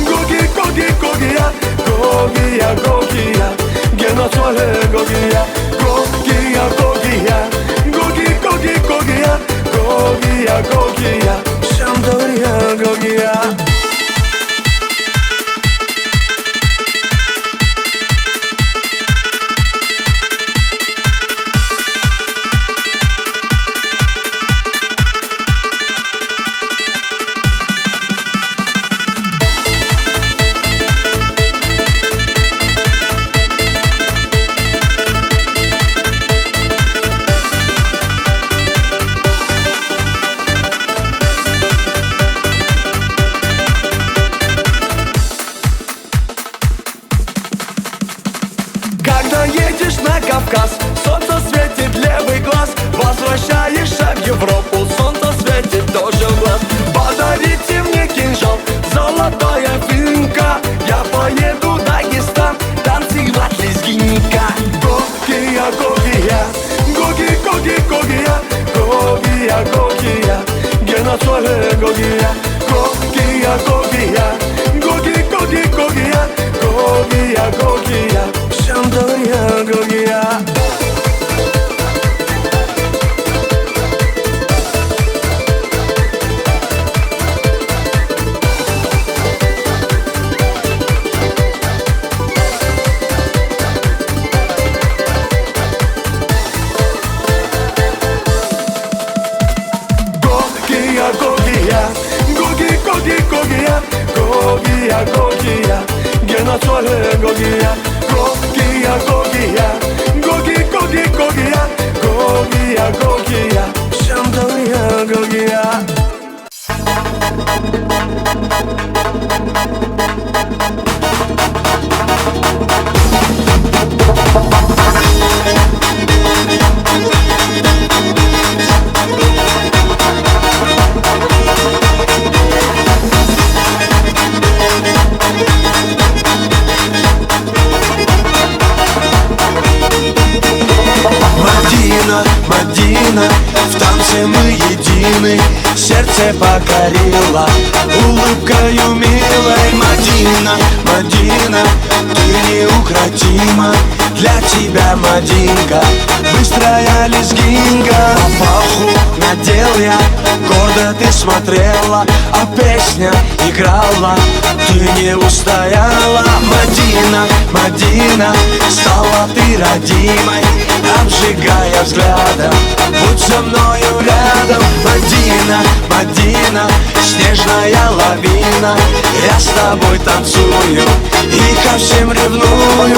Гоги, Гоги, Гогия, Гогия, Гогия, Геноцоле Гогия, Гогия, Гогия, Гоги, Гоги, Гогия, Гогия, Гогия, Шамдория, Гогия. Мадина, едешь на Кавказ, солнце светит левый глаз. Возвращаешься в Европу, солнце светит тоже в глаз. Подарите мне кинжал, золотая финка. Я поеду в Дагестан, танцевать лезгинника. Гогия, Гогия, Гоги, Гоги, Гогия, Гогия, Гогия, Генацоле Гогия, Гогия, Гогия, Гоги, Гоги, Гогия, Гогия, Гогия, Шандория, Гогия. Гогия, Гогия, Генацоле Гогия, Гогия, Гогия, Гоги, Гоги, Гогия, Гогия, Гогия, Шандория, Гогия. Мадина, Мадина, в танце мы едины. Сердце покорило улыбкою милой. Мадина, Мадина, ты неукротима. Для тебя, Мадинка, быстрая лезгинка. Папаху надел я, гордо ты смотрела, а песня играла, ты не устояла. Мадина, Мадина, стала ты родимой, обжигая взглядом, будь со мною рядом. Мадина, Мадина, снежная лавина, я с тобой танцую и ко всем ревную.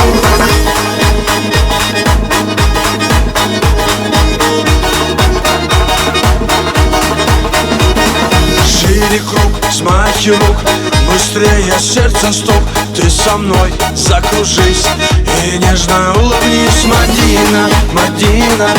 Шире круг, смахи рук, быстрее сердце стук. Ты со мной закружись и нежно улыбнись. Мадина, Мадина,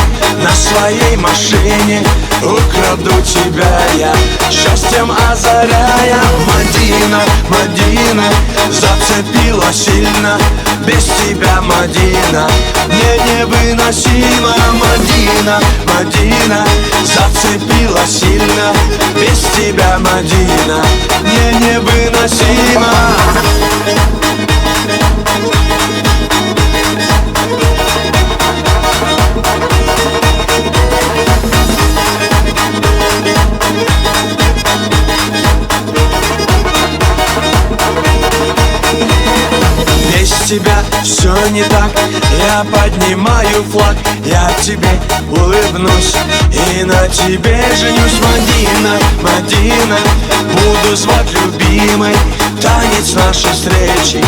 на своей машине украду тебя я, счастьем озаряя. Мадина, Мадина, зацепила сильно, без тебя, Мадина, мне невыносимо. Мадина, Мадина, зацепила сильно, без тебя, Мадина, мне невыносимо. Без тебя все не так, я поднимаю флаг, я тебе улыбнусь и на тебе женюсь. Мадина, Мадина, буду звать любимой, танец нашей встречи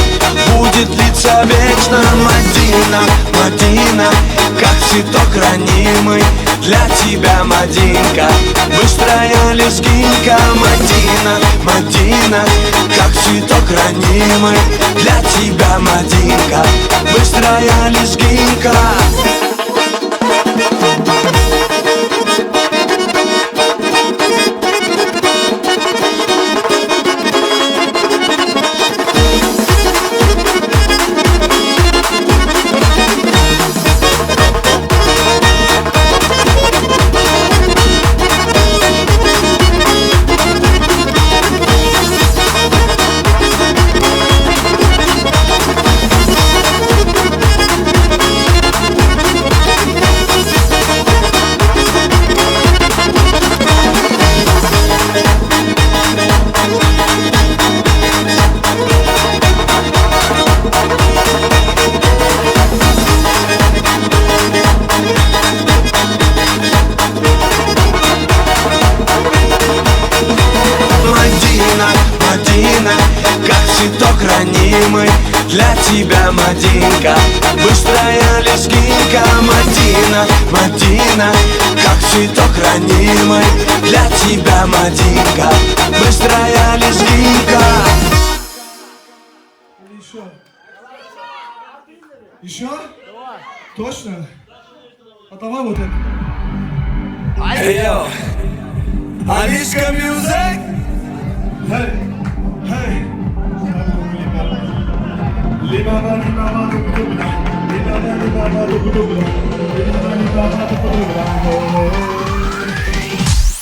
будет длиться вечно. Мадина, Мадина, как цветок ранимый, для тебя, Мадинка, быстрая лезгинка. Мадина, Мадина, как цветок ранимый, для тебя, Мадинка, быстрая лезгинка. ранимый для тебя, Мадинка, быстрая лезгинка. Мадина, Мадина, как цветок ранимый для тебя, Мадинка, быстрая лезгинка. Еще? Еще? Точно? А давай вот это. Hey yo, Alishka Music. Hey, hey.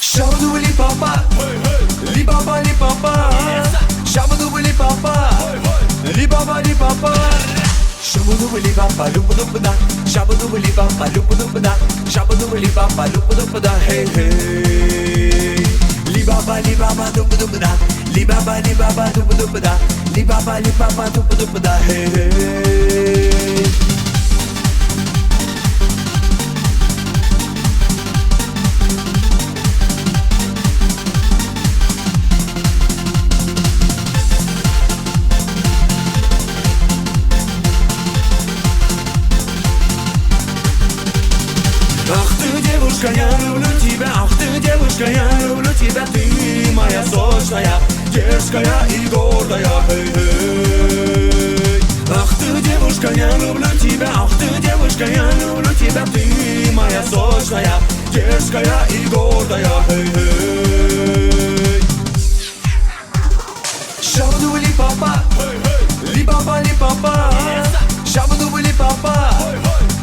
Shabadubali papa, li baba li papa. Shabadubali papa, li baba li papa. Shabadubali papa, lupa. Shabadubali papa, lupa. Shabadubali papa, lupa. Hey hey. Li baba lupa. Li baba lupa. Li baba lupa. Hey hey. Ах ты, девушка, я люблю тебя. Ах ты, девушка, я люблю тебя. Ты моя сочная, дерзкая и гордая. Эй-эй. Ах ты, девушка, я люблю тебя. Ах ты, девушка, я люблю тебя. Ты моя сочная, дерзкая и гордая. Эй-эй. Шабадубали папа, ли папа, ли папа. Шабадубали папа,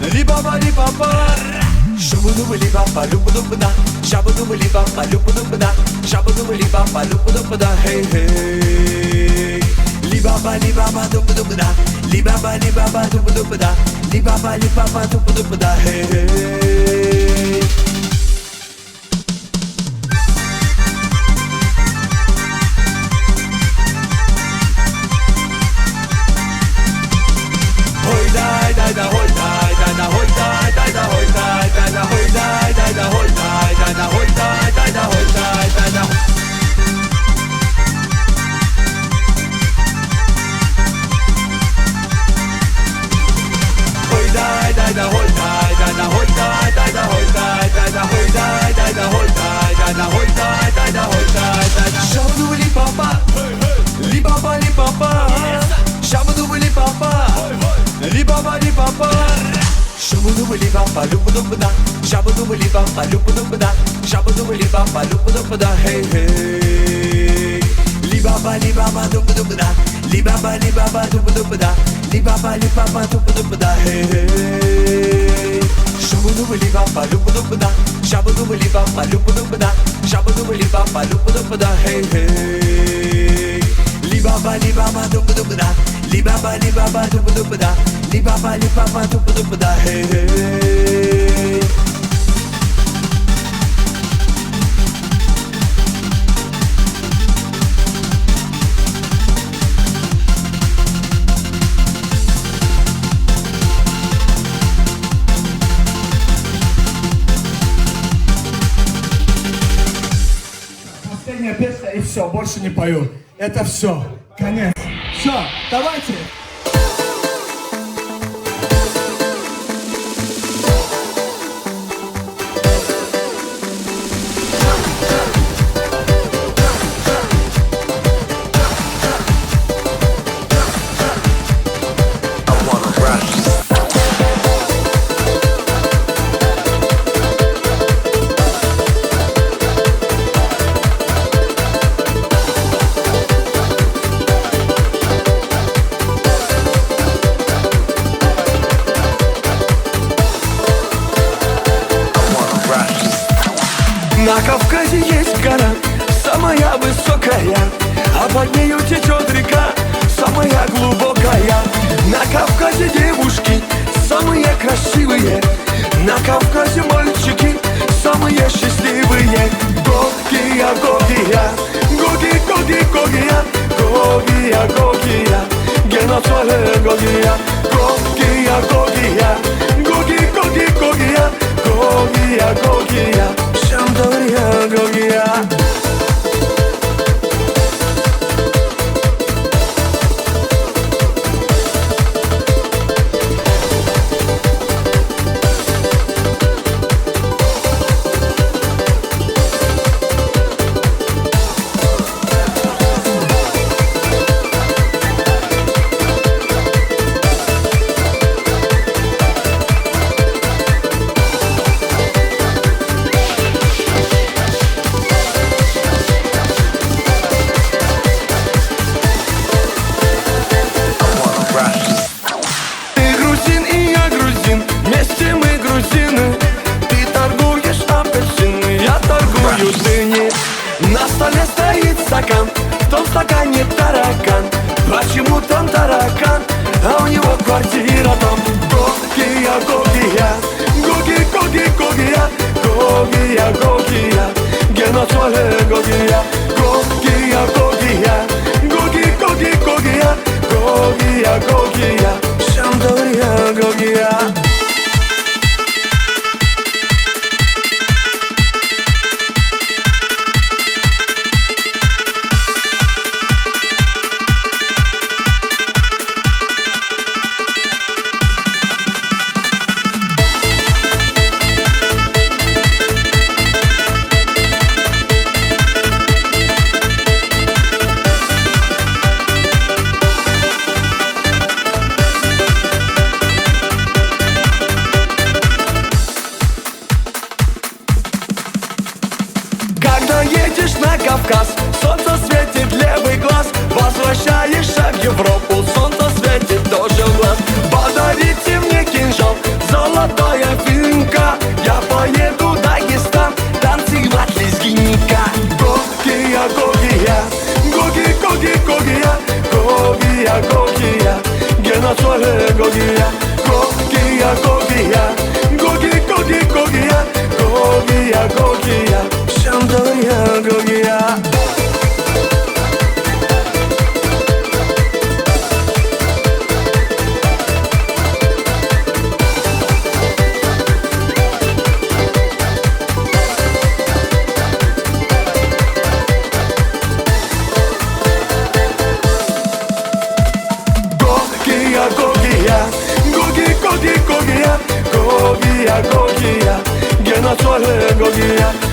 ли папа, ли папа. Shabadubali papa, lupa. Shabadubali papa, lupa. Shabadubali papa, lupa. Hey hey. Li baba lupa. Li baba lupa. Li baba lupa. Hey hey. Hoy dai da hoy dai da hoy dai da hoy dai da hoy dai da hoy dai da hoy dai da hoy dai da. Hoy dai da hoy dai da hoy dai da hoy dai da hoy dai da hoy dai da hoy dai da hoy dai. Shabadubali papa, li papa. Shabadubali papa, li papa. Shabadubali papa, lupa. Shabadubali papa, lupa. Shabadubali papa, lupa. Hey hey. Li baba lupa. Li baba lupa. Li baba lupa. Hey hey. Shabadubali papa, lupa. Shabadubali papa, lupa. Shabadubali papa, lupa. Hey hey. Li baba lupa. Li baba lupa. Li baba lupa. Hey hey. Последняя песня и все, больше не пою. Это все, конец. Все, давайте. На Кавказе есть гора, самая высокая, а под нею течет река, самая глубокая. На Кавказе девушки самые красивые, на Кавказе мальчики самые счастливые. Гогия, Гогия, Гоги, Гогия, Гогия, Гогия, Геноцоле Гогия, Гогия, Гогия, Гоги, Гогия, Гогия, Гогия, Шамдория, Гогия. стакан, в том стакане таракан. Почему там таракан, а у него квартира там? Гогия, Гогия, Гоги, Гоги, Гогия, Гогия, Гогия, Гена Соле, Гогия, Гогия, Гогия, Гоги, Гоги, Гогия, Гогия, Гогия, Шандория, Гогия. Когда едешь на Кавказ, солнце светит левый глаз. Возвращаешься в Европу, солнце светит тоже в глаз. Подарите мне кинжал, золотая финка. Я поеду в Дагестан, танцевать лезгинника. Гогия, Гогия, Гоги, Гоги, Гогия, Гогия, Гогия, Гена Соле, Гогия, Гогия, Гогия, Гоги, Гоги, Гогия, Гогия, Гогия, Шандория, Гогия. Гогия, Гогия, Гоги, Гоги, Гогия, Гогия, Гогия, Гена Соле, Гогия.